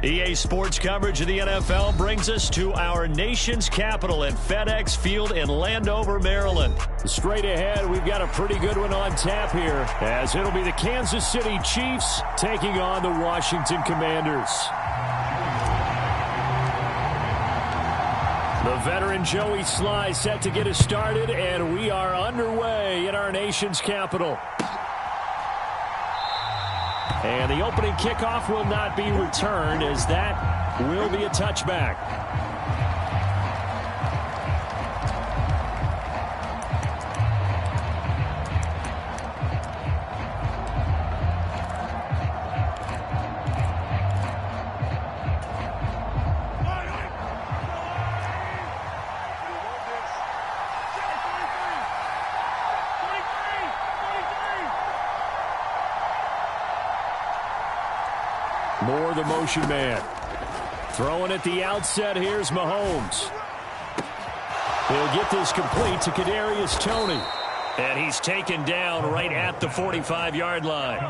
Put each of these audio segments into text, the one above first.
EA Sports coverage of the NFL brings us to our nation's capital at FedEx Field in Landover, Maryland. Straight ahead, we've got a pretty good one on tap here, as it'll be the Kansas City Chiefs taking on the Washington Commanders. The veteran Joey Sly set to get us started, and we are underway in our nation's capital. And the opening kickoff will not be returned, as that will be a touchback. Moore, the motion man. Throwing at the outset, here's Mahomes. He'll get this complete to Kadarius Toney. And he's taken down right at the 45-yard line.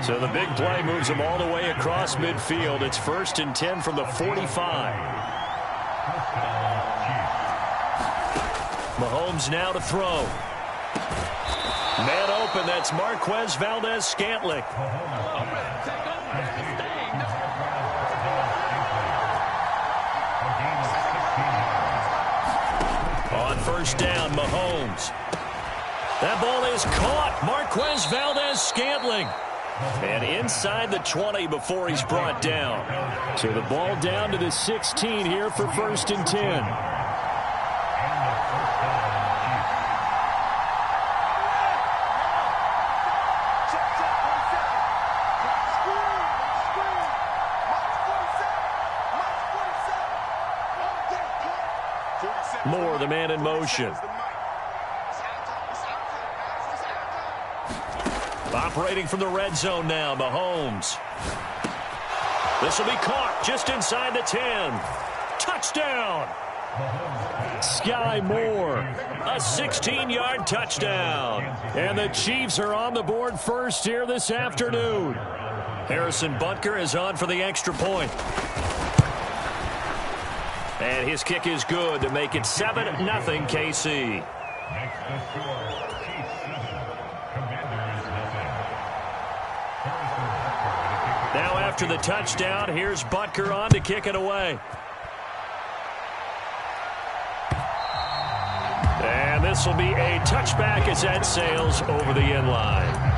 So the big play moves him all the way across midfield. It's 1st and 10 from the 45. Mahomes now to throw. Man open, that's Marquez Valdez-Scantling. On 1st down, Mahomes. That ball is caught. Marquez Valdez-Scantling. And inside the 20 before he's brought down. So the ball down to the 16 here for 1st and 10. Moore, the man in motion. Operating from the red zone now, Mahomes. This will be caught just inside the 10. Touchdown! Sky Moore. A 16-yard touchdown. And the Chiefs are on the board first here this afternoon. Harrison Butker is on for the extra point. And his kick is good to make it 7-0 KC. Now after the touchdown, here's Butker on to kick it away. And this will be a touchback as that sails over the end line.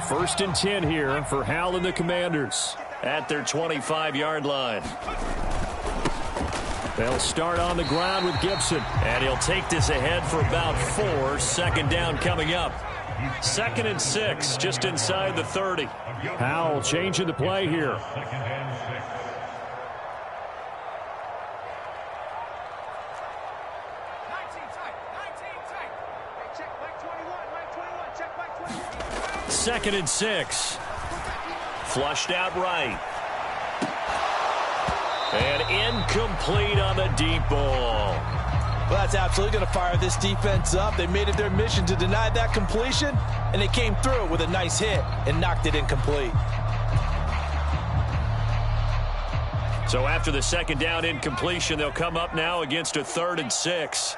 First and 10 here for Hal and the Commanders. At their 25-yard line. They'll start on the ground with Gibson. And he'll take this ahead for about 4. 2nd down coming up. 2nd and 6, just inside the 30. Howell changing the play here. Second and 6. Flushed out right. And incomplete on the deep ball. Well, that's absolutely going to fire this defense up. They made it their mission to deny that completion, and they came through with a nice hit and knocked it incomplete. So after the 2nd down incompletion, they'll come up now against a 3rd and 6.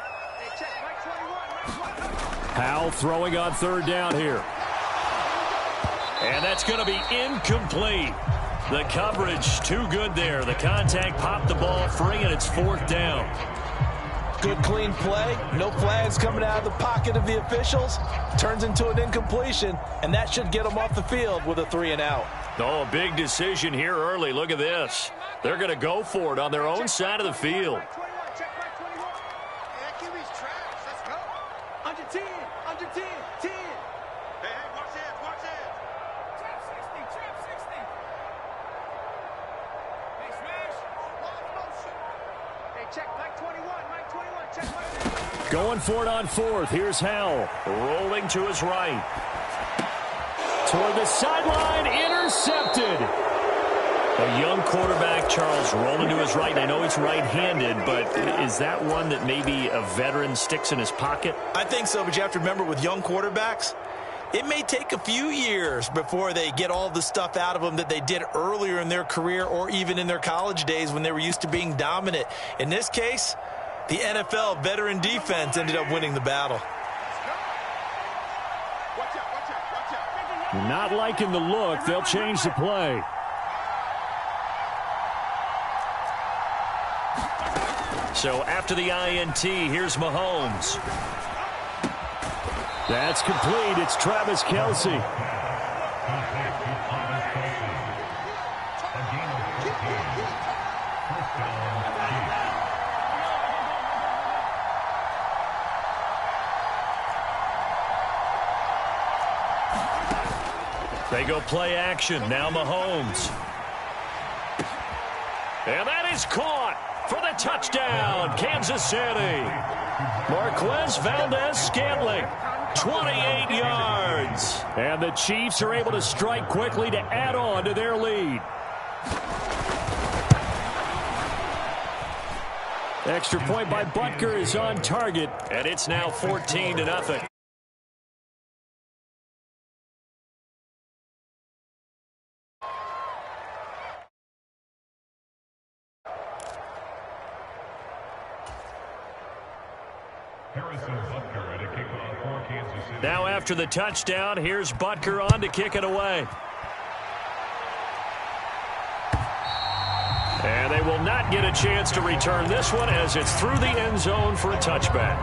Howell throwing on 3rd down here. And that's going to be incomplete. The coverage too good there. The contact popped the ball free, and it's 4th down. Good, clean play. No flags coming out of the pocket of the officials. Turns into an incompletion, and that should get them off the field with a 3 and out. Oh, a big decision here early. Look at this. They're going to go for it on their own side of the field. Under 10, under 10, 10. Hey, watch this, watch this. Trap 60, trap 60. Hey, Swag. Going for it on fourth. Here's Howell. Rolling to his right. Toward the sideline. Intercepted. A young quarterback, Charles, rolling to his right. I know he's right-handed, but is that one that maybe a veteran sticks in his pocket? I think so, but you have to remember with young quarterbacks, it may take a few years before they get all the stuff out of them that they did earlier in their career or even in their college days when they were used to being dominant. In this case, the NFL veteran defense ended up winning the battle. Not liking the look. They'll change the play. So after the INT, here's Mahomes. That's complete. It's Travis Kelce. They go play action. Now Mahomes. And that is caught for the touchdown, Kansas City. Marquez Valdez-Scantling, 28 yards. And the Chiefs are able to strike quickly to add on to their lead. Extra point by Butker is on target. And it's now 14-0. Now after the touchdown, here's Butker on to kick it away. And they will not get a chance to return this one as it's through the end zone for a touchback.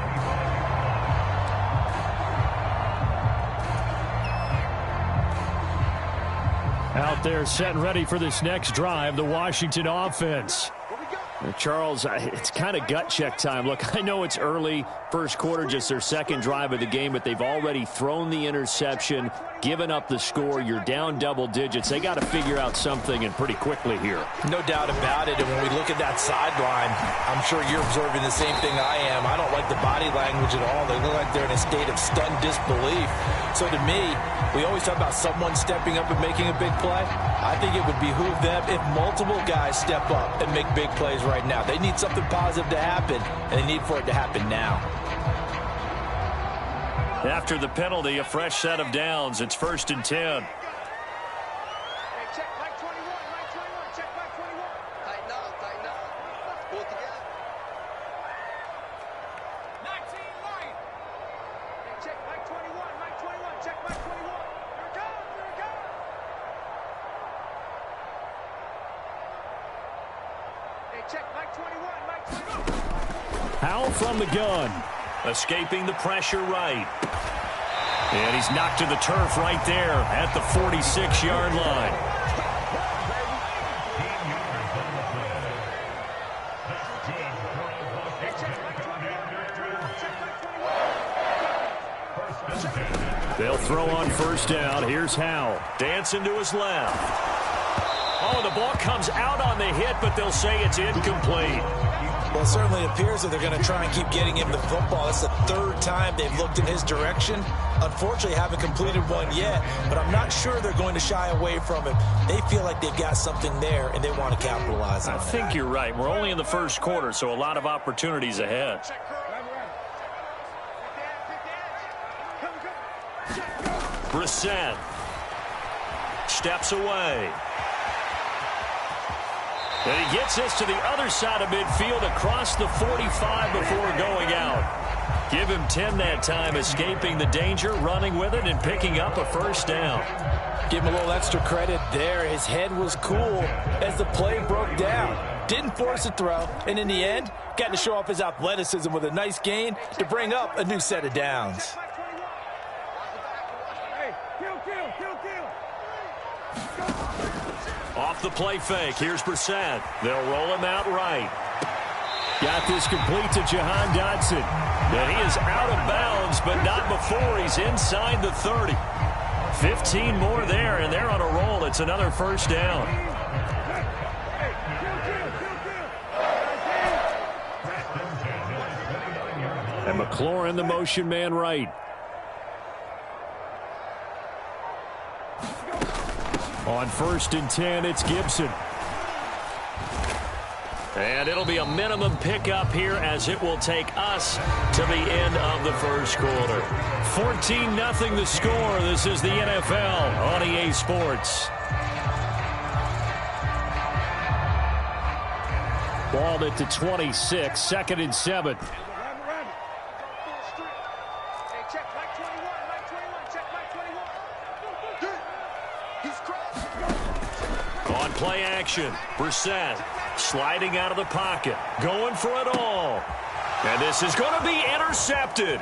Out there set and ready for this next drive, the Washington offense. Charles, it's kind of gut check time. Look, I know it's early, first quarter, just their second drive of the game, but they've already thrown the interception, given up the score. You're down double digits. They got to figure out something, and pretty quickly here. No doubt about it. And when we look at that sideline, I'm sure you're observing the same thing I am. I don't like the body language at all. They look like they're in a state of stunned disbelief. So to me, we always talk about someone stepping up and making a big play. I think it would behoove them if multiple guys step up and make big plays right now. They need something positive to happen, and they need for it to happen now. After the penalty, a fresh set of downs. It's 1st and 10. Howell from the gun. Escaping the pressure right. And he's knocked to the turf right there at the 46-yard line. They'll throw on first down. Here's Howell. Dancing to his left. Oh, the ball comes out on the hit, but they'll say it's incomplete. Well, it certainly appears that they're going to try and keep getting him the football. That's the third time they've looked in his direction. Unfortunately, haven't completed one yet, but I'm not sure they're going to shy away from him. They feel like they've got something there, and they want to capitalize on it. I think you're right. We're only in the first quarter, so a lot of opportunities ahead. Brissett steps away. And he gets this to the other side of midfield across the 45 before going out. Give him 10 that time, escaping the danger, running with it, and picking up a first down. Give him a little extra credit there. His head was cool as the play broke down. Didn't force a throw, and in the end, got to show off his athleticism with a nice gain to bring up a new set of downs. Off the play fake, here's Brissett. They'll roll him out right. Got this complete to Jahan Dotson. And he is out of bounds, but not before he's inside the 30. 15 more there, and they're on a roll. It's another first down. And And McLaurin, the motion man right. On 1st and 10, it's Gibson. And it'll be a minimum pickup here as it will take us to the end of the first quarter. 14-0 the score. This is the NFL on EA Sports. Balled at the 26, 2nd and 7. On play action, Brissett sliding out of the pocket, going for it all. And this is going to be intercepted.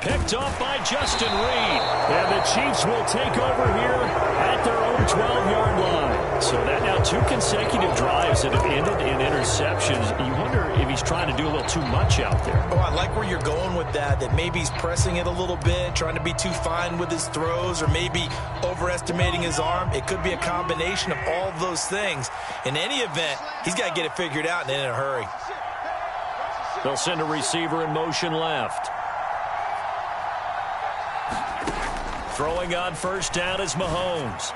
Picked off by Justin Reed. And the Chiefs will take over here at their own 12-yard line. So that now 2 consecutive drives that have ended in interceptions. You wonder if he's trying to do a little too much out there. Oh, I like where you're going with that maybe he's pressing it a little bit, trying to be too fine with his throws, or maybe overestimating his arm. It could be a combination of all of those things. In any event, he's got to get it figured out and in a hurry. They'll send a receiver in motion left. Throwing on 1st down is Mahomes.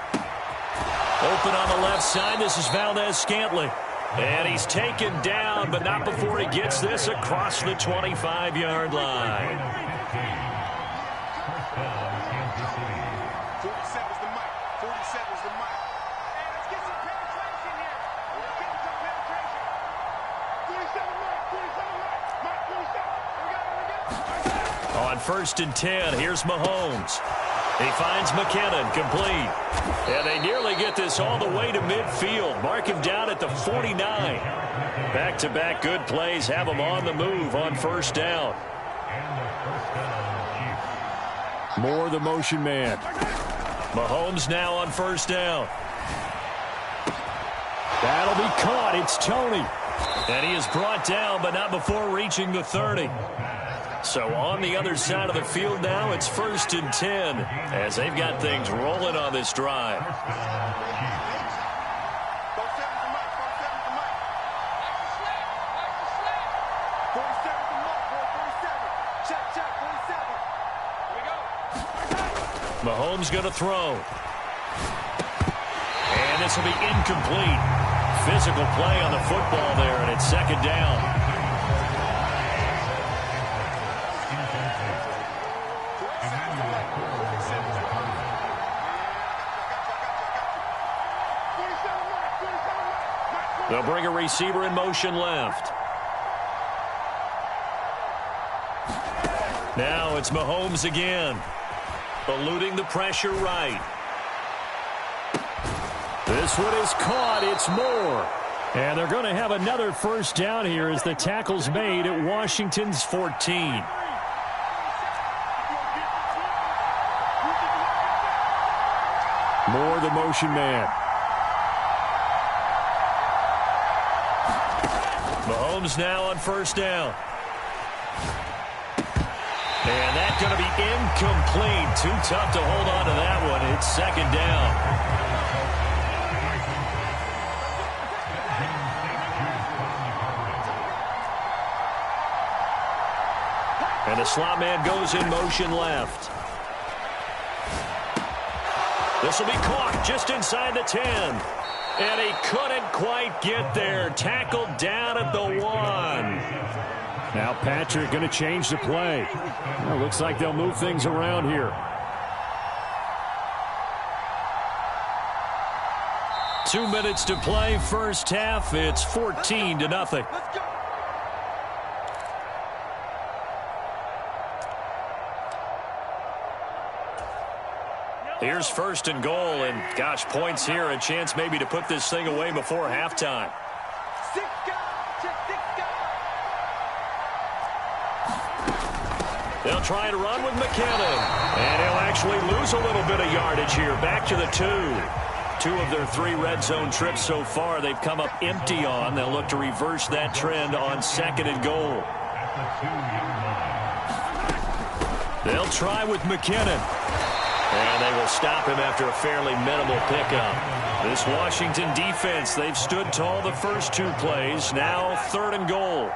Open on the left side, this is Valdez-Scantling. And he's taken down, but not before he gets this across the 25-yard line. 47's the mic. 47's the mic. Hey, let's get some penetration here. Let's get some penetration. 47 mic. 47 mic. Mic 47. We got it. On 1st and 10, here's Mahomes. He finds McKinnon, complete. And they nearly get this all the way to midfield. Mark him down at the 49. Back-to-back good plays have him on the move on 1st down. Moore, the motion man. Mahomes now on 1st down. That'll be caught. It's Tony. And he is brought down, but not before reaching the 30. So on the other side of the field now, it's 1st and 10 as they've got things rolling on this drive. 47's the mic. 47's the mic. 47's the mic, boy. 47. Check. 47. Here we go. Mahomes going to throw. And this will be incomplete. Physical play on the football there, and it's 2nd down. They'll bring a receiver in motion left. Now it's Mahomes again. Eluding the pressure right. This one is caught. It's Moore. And they're going to have another 1st down here as the tackle's made at Washington's 14. Moore, the motion man. Mahomes now on 1st down. And that's going to be incomplete. Too tough to hold on to that one. It's 2nd down. And the slot man goes in motion left. This will be caught just inside the 10. And he couldn't quite get there. Tackled down at the 1. Now Patrick going to change the play. Well, looks like they'll move things around here. 2 minutes to play, 1st half. It's 14-0. Let's go. Here's 1st and goal, and gosh, points here. A chance maybe to put this thing away before halftime. 6 guys. Check 6 guys. They'll try to run with McKinnon. And he'll actually lose a little bit of yardage here. Back to the 2. 2 of their 3 red zone trips so far they've come up empty on. They'll look to reverse that trend on 2nd and goal. They'll try with McKinnon. And they will stop him after a fairly minimal pickup. This Washington defense, they've stood tall the first 2 plays. Now 3rd and goal.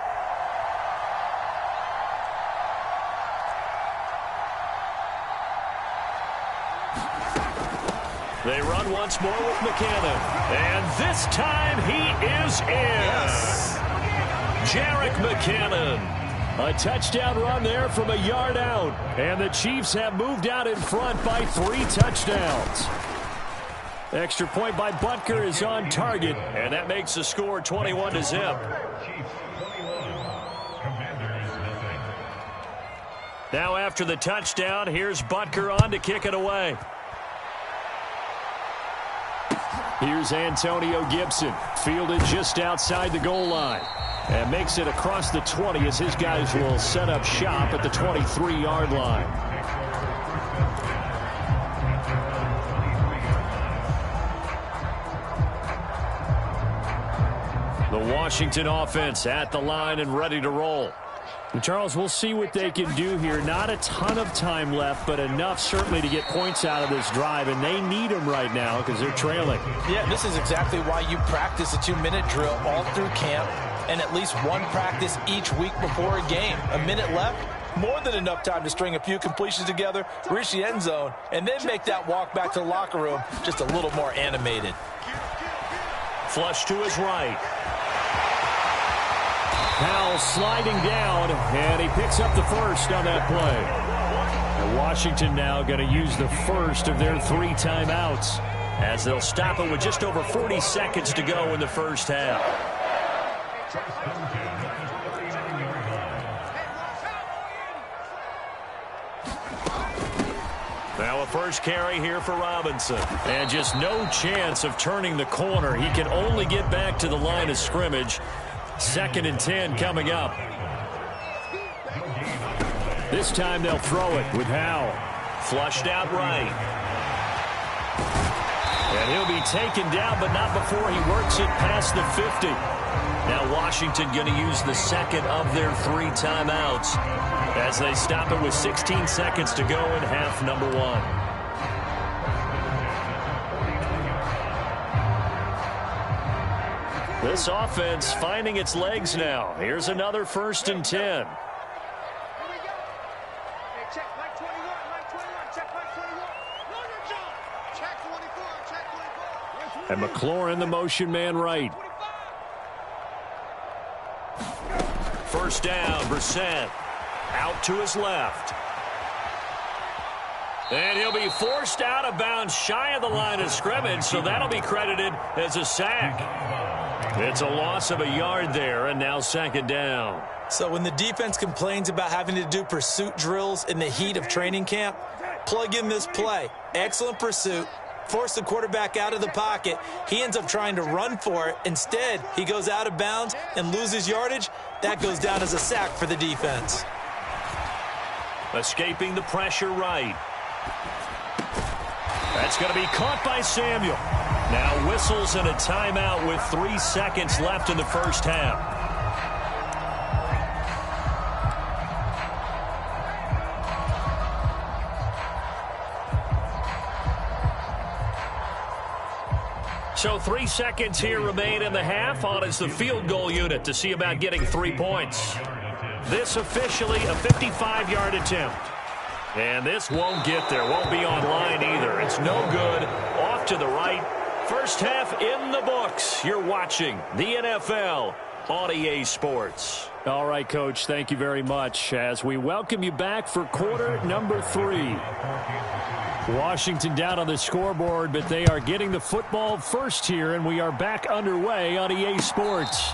They run once more with McKinnon. And this time he is in. Yes. Jerick McKinnon. A touchdown run there from a yard out. And the Chiefs have moved out in front by 3 touchdowns. Extra point by Butker is on target. And that makes the score 21-0. Now after the touchdown, here's Butker on to kick it away. Here's Antonio Gibson, fielded just outside the goal line. And makes it across the 20 as his guys will set up shop at the 23-yard line. The Washington offense at the line and ready to roll. And Charles, we'll see what they can do here. Not a ton of time left, but enough certainly to get points out of this drive, and they need them right now because they're trailing. Yeah, this is exactly why you practice a 2-minute drill all through camp and at least one practice each week before a game. A minute left, more than enough time to string a few completions together, reach the end zone, and then make that walk back to the locker room just a little more animated. Flush to his right. Powell sliding down, and he picks up the first on that play. And Washington now going to use the first of their 3 timeouts as they'll stop it with just over 40 seconds to go in the first half. Now a first carry here for Robinson. And just no chance of turning the corner. He can only get back to the line of scrimmage. 2nd and 10 coming up. This time they'll throw it with Howell. Flushed out right. And he'll be taken down, but not before he works it past the 50. Now Washington going to use the second of their 3 timeouts as they stop it with 16 seconds to go in half number 1. This offense finding its legs now. Here's another 1st and 10. And McLaurin, the motion man right. First down, Brissett. Out to his left. And he'll be forced out of bounds shy of the line of scrimmage, so that'll be credited as a sack. It's a loss of a yard there, and now 2nd down. So when the defense complains about having to do pursuit drills in the heat of training camp, plug in this play. Excellent pursuit. Force the quarterback out of the pocket. He ends up trying to run for it. Instead, he goes out of bounds and loses yardage. That goes down as a sack for the defense. Escaping the pressure right. That's going to be caught by Samuel. Now whistles and a timeout with 3 seconds left in the first half. So 3 seconds here remain in the half. On is the field goal unit to see about getting 3 points. This officially a 55-yard attempt. And this won't get there. Won't be on line either. It's no good. Off to the right. First half in the books. You're watching the NFL on EA Sports. All right, Coach, thank you very much as we welcome you back for quarter number 3. Washington down on the scoreboard, but they are getting the football first here, and we are back underway on EA Sports.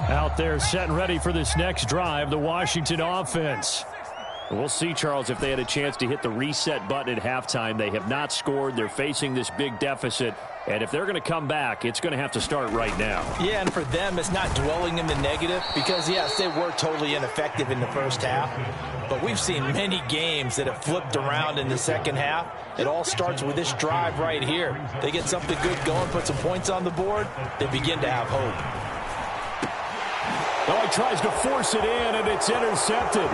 Out there set and ready for this next drive, the Washington offense. We'll see, Charles, if they had a chance to hit the reset button at halftime. They have not scored. They're facing this big deficit. And if they're going to come back, it's going to have to start right now. Yeah, and for them, it's not dwelling in the negative because, yes, they were totally ineffective in the first half. But we've seen many games that have flipped around in the second half. It all starts with this drive right here. They get something good going, put some points on the board, they begin to have hope. Oh, he tries to force it in, and it's intercepted.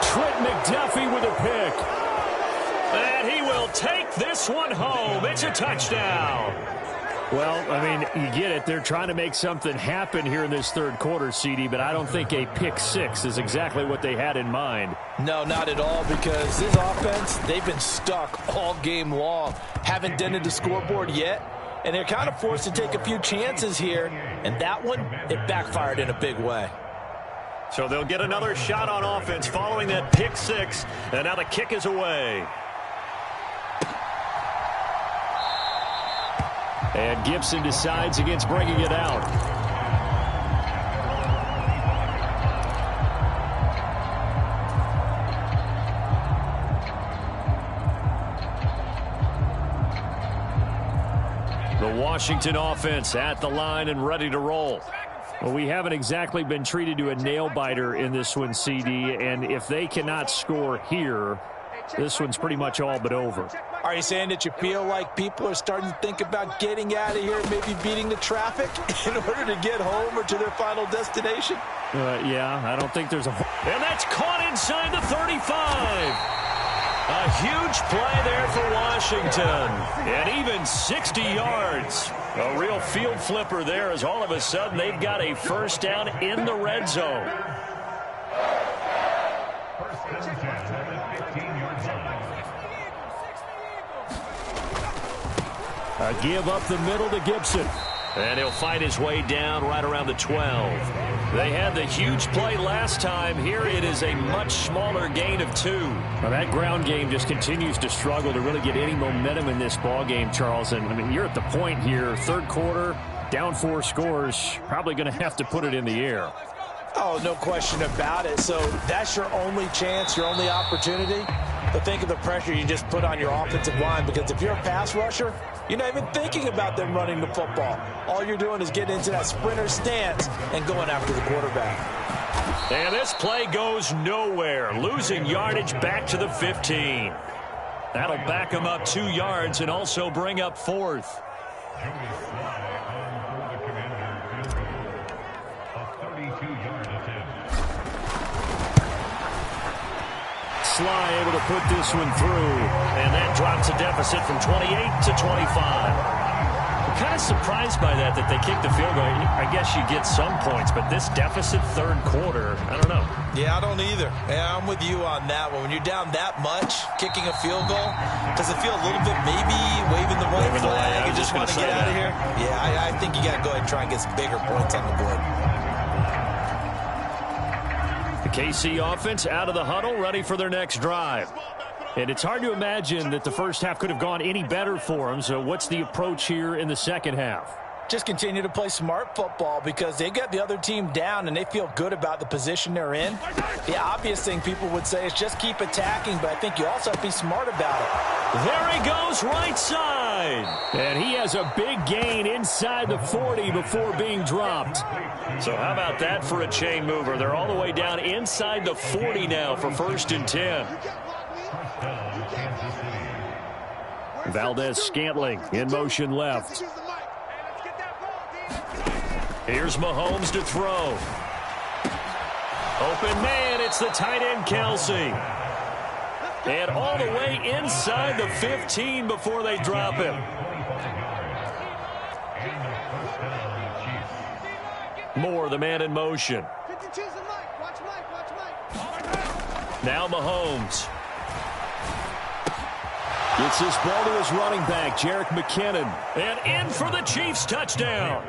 Trent McDuffie with a pick. And he will take this one home. It's a touchdown. Well, I mean, you get it. They're trying to make something happen here in this third quarter, CD, but I don't think a pick six is exactly what they had in mind. No, not at all, because this offense, they've been stuck all game long. Haven't dented the scoreboard yet, and they're kind of forced to take a few chances here, and that one, it backfired in a big way. So they'll get another shot on offense following that pick six, and now the kick is away. And Gibson decides against bringing it out. The Washington offense at the line and ready to roll. Well, we haven't exactly been treated to a nail-biter in this one, CD, and if they cannot score here, this one's pretty much all but over. Are you saying that you feel like people are starting to think about getting out of here, maybe beating the traffic in order to get home or to their final destination? Yeah, I don't think there's a... And that's caught inside the 35. A huge play there for Washington. And even 60 yards. A real field flipper there as all of a sudden they've got a first down in the red zone. A give up the middle to Gibson. And he'll fight his way down right around the 12. They had the huge play last time. Here it is a much smaller gain of 2. Well, that ground game just continues to struggle to really get any momentum in this ball game, Charles. And I mean, you're at the point here, third quarter, down 4 scores, probably going to have to put it in the air. Oh, no question about it. So that's your only chance, your only opportunity. But think of the pressure you just put on your offensive line, because if you're a pass rusher, you're not even thinking about them running the football. All you're doing is getting into that sprinter stance and going after the quarterback. And this play goes nowhere, losing yardage back to the 15. That'll back them up 2 yards and also bring up 4th. Sly able to put this one through. And that drops a deficit from 28 to 25. I'm kind of surprised by that they kicked the field goal. I guess you get some points, but this deficit third quarter, I don't know. Yeah, I don't either. Yeah, I'm with you on that one. When you're down that much, kicking a field goal, does it feel a little bit maybe waving the white flag and just want to get out of here? Yeah, I think you got to go ahead and try and get some bigger points on the board. The KC offense out of the huddle, ready for their next drive. And it's hard to imagine that the first half could have gone any better for them. So what's the approach here in the second half? Just continue to play smart football, because they got the other team down and they feel good about the position they're in. The obvious thing people would say is just keep attacking, but I think you also have to be smart about it. There he goes, right side. And he has a big gain inside the 40 before being dropped. So how about that for a chain mover? They're all the way down inside the 40 now for 1st and 10. Valdez-Scantling in motion left. Here's Mahomes to throw. Open man, it's the tight end Kelsey. And all the way inside the 15 before they drop him. Moore, the man in motion. Now Mahomes. Gets this ball to his running back, Jerick McKinnon. And in for the Chiefs touchdown.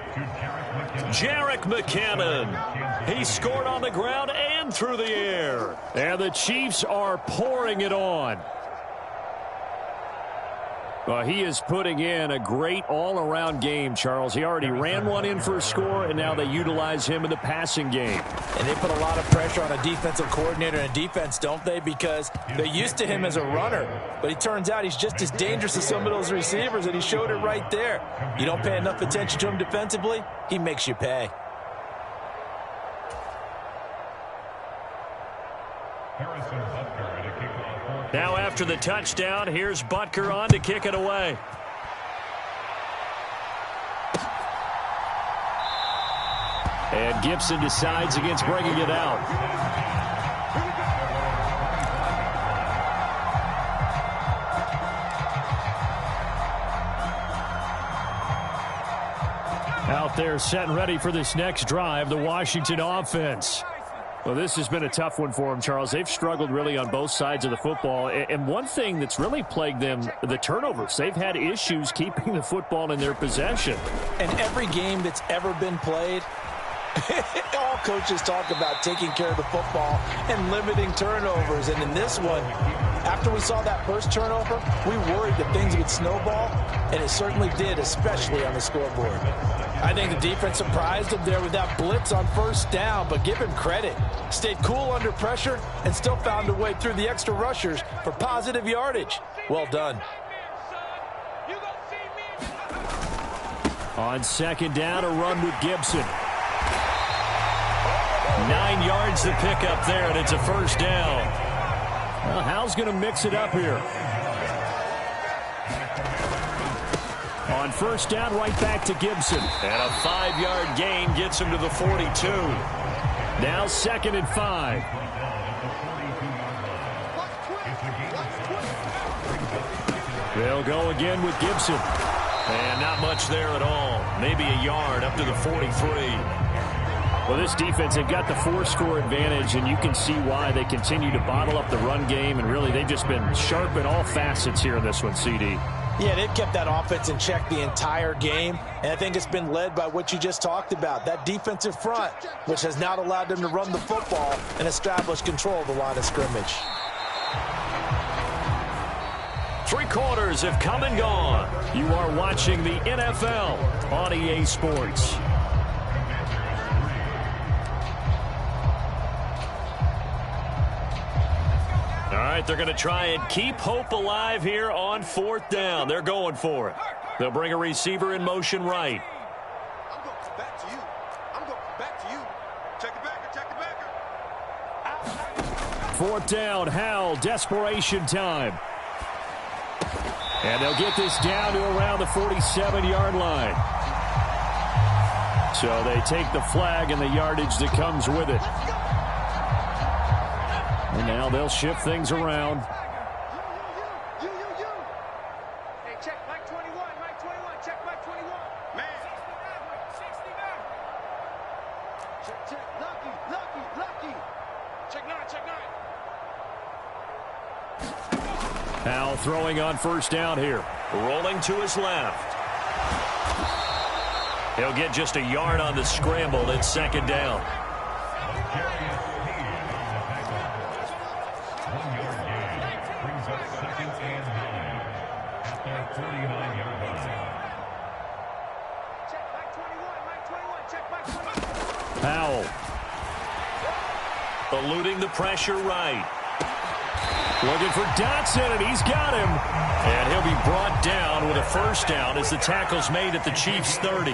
Jerick McKinnon. He scored on the ground and through the air. And the Chiefs are pouring it on. Well, he is putting in a great all-around game, Charles. He already ran one in for a score, and now they utilize him in the passing game. And they put a lot of pressure on a defensive coordinator and defense, don't they? Because they're used to him as a runner. But it turns out he's just as dangerous as some of those receivers, and he showed it right there. You don't pay enough attention to him defensively, he makes you pay. Now after the touchdown, here's Butker on to kick it away. And Gibson decides against bringing it out. Out there set and ready for this next drive, the Washington offense. Well, this has been a tough one for them, Charles. They've struggled really on both sides of the football. And one thing that's really plagued them, the turnovers. They've had issues keeping the football in their possession. In every game that's ever been played, all coaches talk about taking care of the football and limiting turnovers. And in this one, after we saw that first turnover, we worried that things would snowball, and it certainly did, especially on the scoreboard. I think the defense surprised him there with that blitz on first down, but give him credit. Stayed cool under pressure and still found a way through the extra rushers for positive yardage. Well done. On second down, a run with Gibson. 9 yards to pick up there, and it's a first down. Well, Howell's going to mix it up here. On first down, right back to Gibson. And a 5-yard gain gets him to the 42. Now 2nd and 5. They'll go again with Gibson. And not much there at all. Maybe a yard up to the 43. Well, this defense, they've got the 4-score advantage, and you can see why they continue to bottle up the run game, and really they've just been sharp in all facets here in this one, CD. Yeah, they've kept that offense in check the entire game, and I think it's been led by what you just talked about, that defensive front, which has now allowed them to run the football and establish control of the line of scrimmage. 3 quarters have come and gone. You are watching the NFL on EA Sports. All right, they're going to try and keep hope alive here on 4th down. They're going for it. They'll bring a receiver in motion right. I'm going back to you. I'm going back to you. Check it back. Check it back. 4th down, Howell, desperation time. And they'll get this down to around the 47-yard line. So they take the flag and the yardage that comes with it. And now they'll shift things around. You. Hey, check Mike 21. Mike 21. Check Mike 21. Man. 69. Check. Lucky. Check 9. Howell throwing on first down here. Rolling to his left. He'll get just a yard on the scramble. It's 2nd down. Howell. Eluding the pressure right. Looking for Dotson, and he's got him. And he'll be brought down with a first down as the tackle's made at the Chiefs' 30.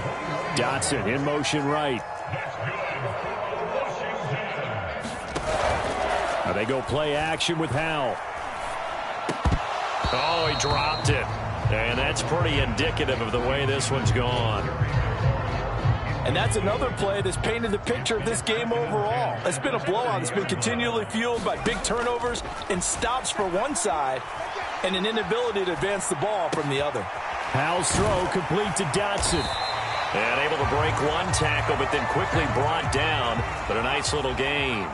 Dotson in motion right. Now they go play action with Howell. Oh, he dropped it. And that's pretty indicative of the way this one's gone. And that's another play that's painted the picture of this game overall. It's been a blowout. It's been continually fueled by big turnovers and stops for one side and an inability to advance the ball from the other. Howell's throw complete to Dotson. And able to break one tackle, but then quickly brought down. But a nice little gain.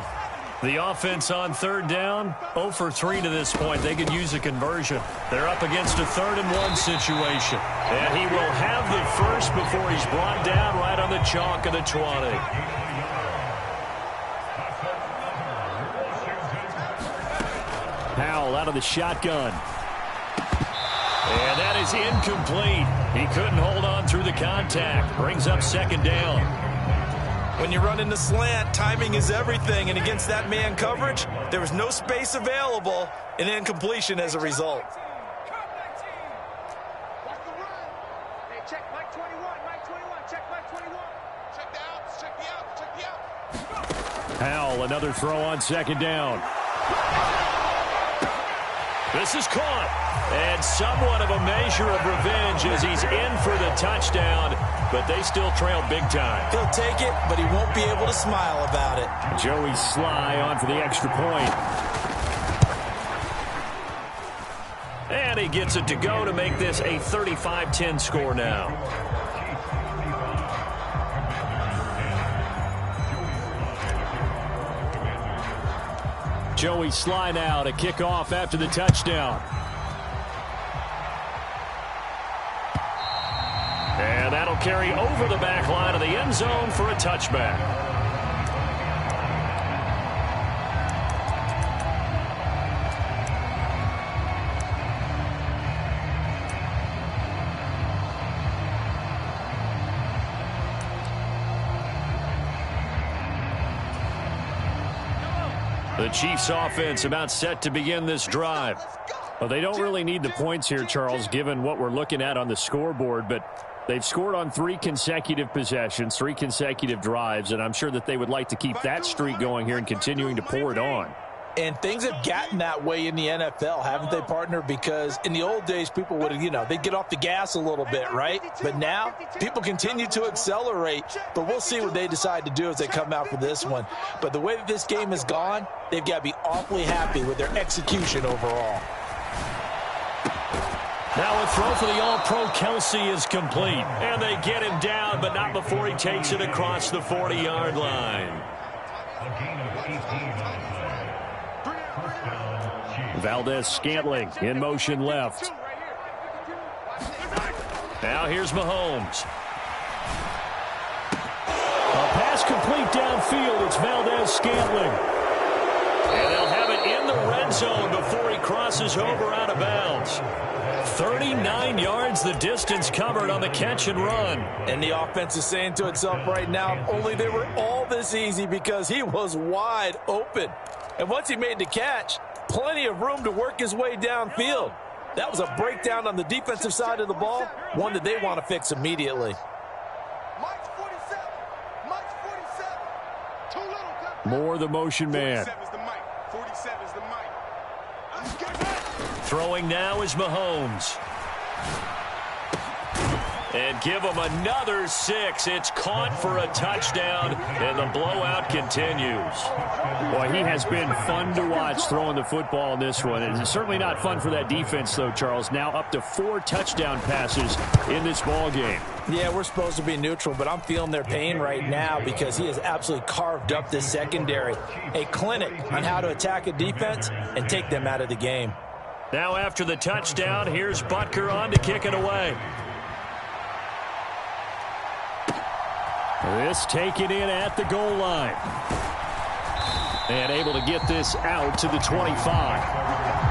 The offense on 3rd down, 0 for 3 to this point. They could use a conversion. They're up against a 3rd and 1 situation. And he will have the first before he's brought down right on the chalk of the 20. Howell out of the shotgun. And that is incomplete. He couldn't hold on through the contact. Brings up 2nd down. When you run in the slant, timing is everything, and against that man coverage, there was no space available, and incompletion as a result. Watch the run. Hey, check Mike 21. Mike 21. Check Mike 21. Check the outs. Check the outs. Check the outs. Howell, another throw on 2nd down. This is caught. And somewhat of a measure of revenge as he's in for the touchdown, but they still trail big time. He'll take it, but he won't be able to smile about it. Joey Sly on for the extra point. And he gets it to go to make this a 35-10 score now. Joey Sly now to kick off after the touchdown. And that'll carry over the back line of the end zone for a touchback. The Chiefs offense about set to begin this drive. Well, they don't really need the points here, Charles, given what we're looking at on the scoreboard, but they've scored on 3 consecutive possessions, 3 consecutive drives, and I'm sure that they would like to keep that streak going here and continuing to pour it on. And things have gotten that way in the NFL, haven't they, partner? Because in the old days, people would, they'd get off the gas a little bit, right? But now, people continue to accelerate. But we'll see what they decide to do as they come out for this one. But the way that this game has gone, they've got to be awfully happy with their execution overall. Now a throw for the All-Pro Kelsey is complete. And they get him down, but not before he takes it across the 40-yard line. Valdez-Scantling in motion left. Now here's Mahomes. A pass complete downfield. It's Valdez-Scantling. And they'll have it in the red zone before he crosses over out of bounds. 39 yards the distance covered on the catch and run. And the offense is saying to itself right now, only they were all this easy because he was wide open. And once he made the catch, plenty of room to work his way downfield. That was a breakdown on the defensive side of the ball, one that they want to fix immediately. More the motion man. Throwing now is Mahomes. And give him another 6. It's caught for a touchdown, and the blowout continues. Boy, he has been fun to watch throwing the football in this one. It's certainly not fun for that defense, though, Charles. Now up to 4 touchdown passes in this ball game. Yeah, we're supposed to be neutral, but I'm feeling their pain right now because he has absolutely carved up this secondary. A clinic on how to attack a defense and take them out of the game. Now after the touchdown, here's Butker on to kick it away. This taken in at the goal line. And able to get this out to the 25.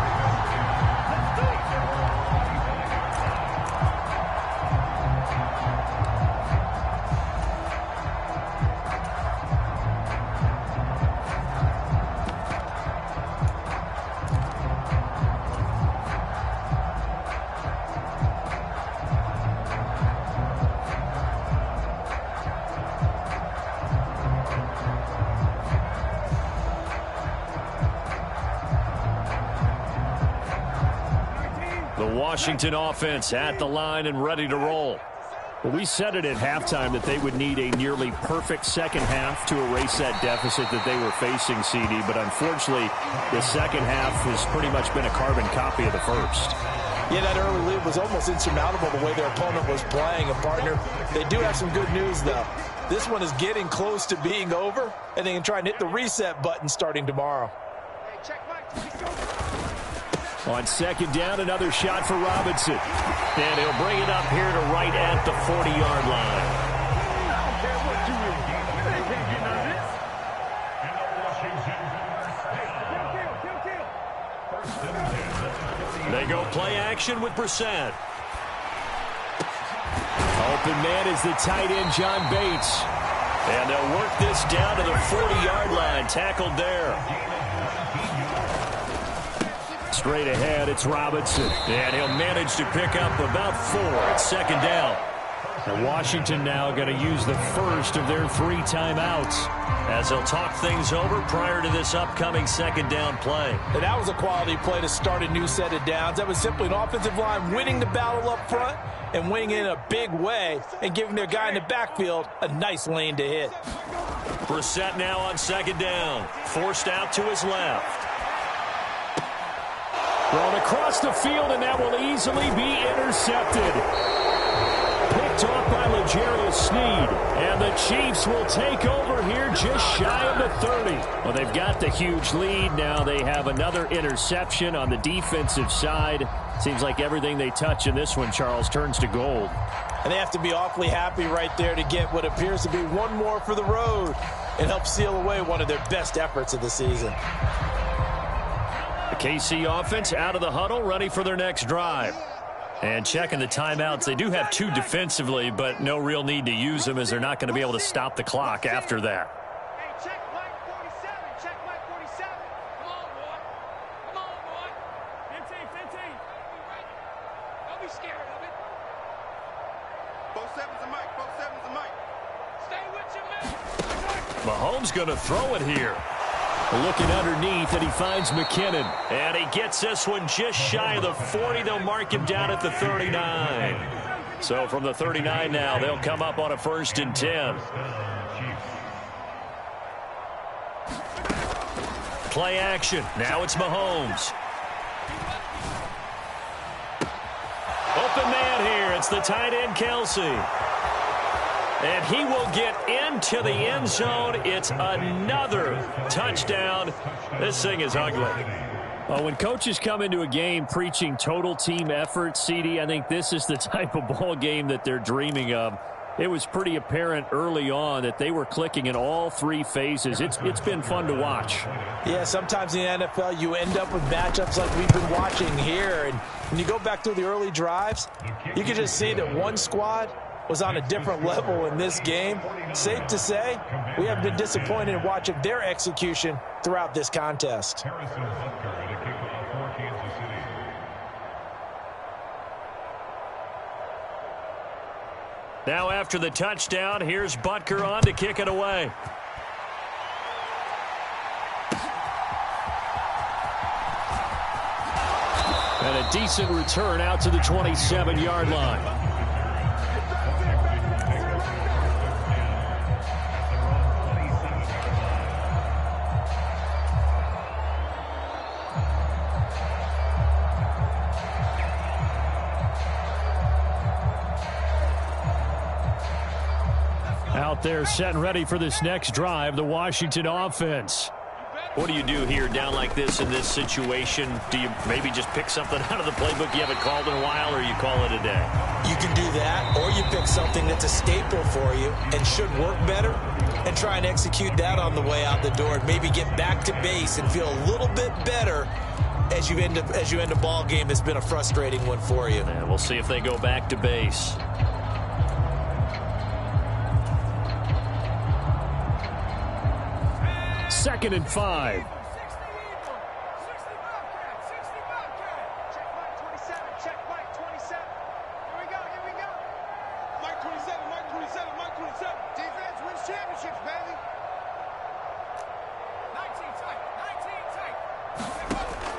Washington offense at the line and ready to roll. Well, we said it at halftime that they would need a nearly perfect second half to erase that deficit that they were facing, CD. But unfortunately, the second half has pretty much been a carbon copy of the first. Yeah, that early lead was almost insurmountable the way their opponent was playing. And, partner, they do have some good news, though. This one is getting close to being over, and they can try and hit the reset button starting tomorrow. On second down, another shot for Robinson. And he'll bring it up here to right at the 40-yard line. They go play action with Brissett. Open man is the tight end, John Bates. And they'll work this down to the 40-yard line. Tackled there. Straight ahead, it's Robinson. And he'll manage to pick up about 4 at second down. And Washington now going to use the first of their 3 timeouts as they'll talk things over prior to this upcoming second down play. And that was a quality play to start a new set of downs. That was simply an offensive line winning the battle up front and winning in a big way and giving their guy in the backfield a nice lane to hit. Brissett now on second down. Forced out to his left. Thrown across the field, and that will easily be intercepted. Picked off by L'Jarius Sneed. And the Chiefs will take over here just shy of the 30. Well, they've got the huge lead. Now they have another interception on the defensive side. Seems like everything they touch in this one, Charles, turns to gold. And they have to be awfully happy right there to get what appears to be one more for the road and help seal away one of their best efforts of the season. The KC offense out of the huddle, ready for their next drive. And checking the timeouts, they do have 2 defensively, but no real need to use them as they're not going to be able to stop the clock after that. Hey, check Mike 47. Check Mike 47. Come on, boy. Come on, boy. 15. Don't be scared of it. 47's a Mike. 47's a Mike. Stay with your man. Mahomes going to throw it here. Looking underneath, and he finds McKinnon. And he gets this one just shy of the 40. They'll mark him down at the 39. So from the 39 now, they'll come up on a 1st and 10. Play action. Now it's Mahomes. Open man here. It's the tight end, Kelsey. And he will get into the end zone. It's another touchdown. This thing is ugly. Well, when coaches come into a game preaching total team effort, CD, I think this is the type of ball game that they're dreaming of. It was pretty apparent early on that they were clicking in all 3 phases. It's been fun to watch. Yeah, sometimes in the NFL you end up with matchups like we've been watching here. And when you go back through the early drives, you can just see that one squad was on a different level in this game. Safe to say, we have been disappointed in watching their execution throughout this contest. Now after the touchdown, here's Butker on to kick it away. And a decent return out to the 27-yard line. Out there set and ready for this next drive, the Washington offense. What do you do here down like this in this situation? Do you maybe just pick something out of the playbook you haven't called in a while, or you call it a day? You can do that, or you pick something that's a staple for you and should work better and try and execute that on the way out the door and maybe get back to base and feel a little bit better as you end a ball game that's been a frustrating one for you. And we'll see if they go back to base. Second and 5. Check Mike 27. Check Mike 27. Here we go. Mike 27. Defense wins championships, baby. 19 tight.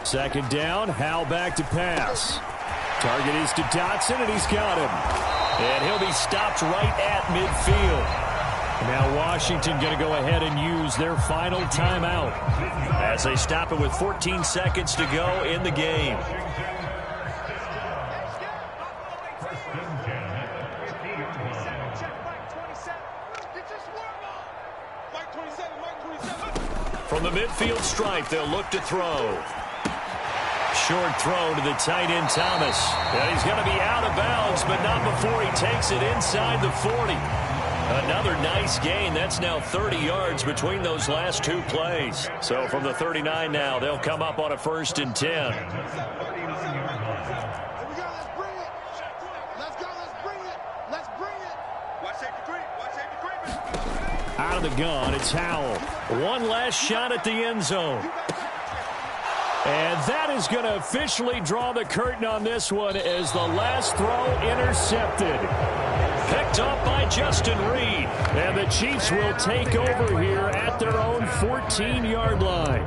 Second down, Hal back to pass. Target is to Dotson, and he's got him. And he'll be stopped right at midfield. Now Washington going to go ahead and use their final timeout as they stop it with 14 seconds to go in the game. From the midfield stripe, they'll look to throw. Short throw to the tight end, Thomas. And he's going to be out of bounds, but not before he takes it inside the 40. Another nice gain. That's now 30 yards between those last 2 plays. So from the 39 now, they'll come up on a 1st and 10. Here we go. Let's bring it. Let's bring it. Watch safety creep. Out of the gun, it's Howell. One last shot at the end zone. And that is going to officially draw the curtain on this one as the last throw intercepted. Picked up by Justin Reed. And the Chiefs will take over here at their own 14-yard line.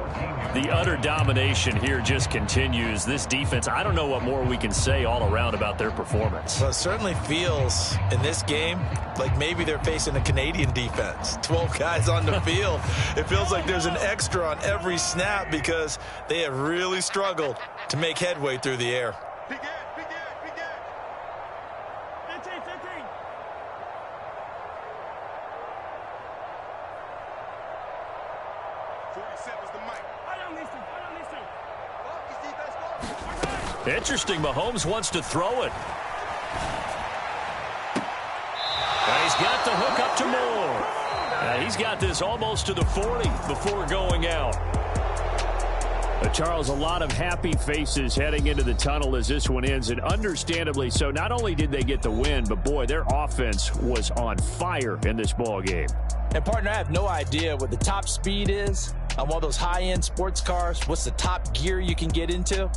The utter domination here just continues. This defense, I don't know what more we can say all around about their performance. Well, it certainly feels in this game like maybe they're facing a Canadian defense. 12 guys on the field. It feels like there's an extra on every snap because they have really struggled to make headway through the air. Big Ed. 15. 47's the mic. Interesting. Mahomes wants to throw it. And he's got the hook up to Moore. He's got this almost to the 40 before going out. Charles, a lot of happy faces heading into the tunnel as this one ends, and understandably so. Not only did they get the win, but boy, their offense was on fire in this ball game. And partner, I have no idea what the top speed is on one of those high-end sports cars. What's the top gear you can get into?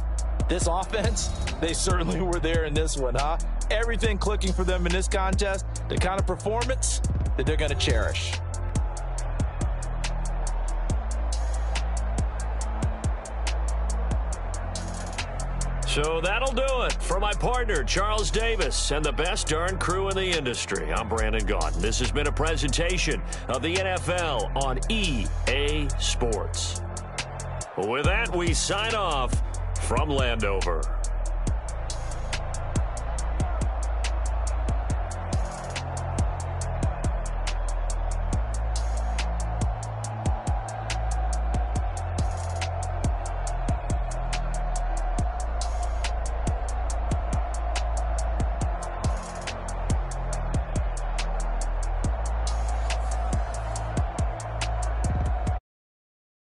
This offense, they certainly were there in this one, huh? Everything clicking for them in this contest, the kind of performance that they're going to cherish. So that'll do it for my partner, Charles Davis, and the best darn crew in the industry. I'm Brandon Gaudin. This has been a presentation of the NFL on EA Sports. With that, we sign off from Landover.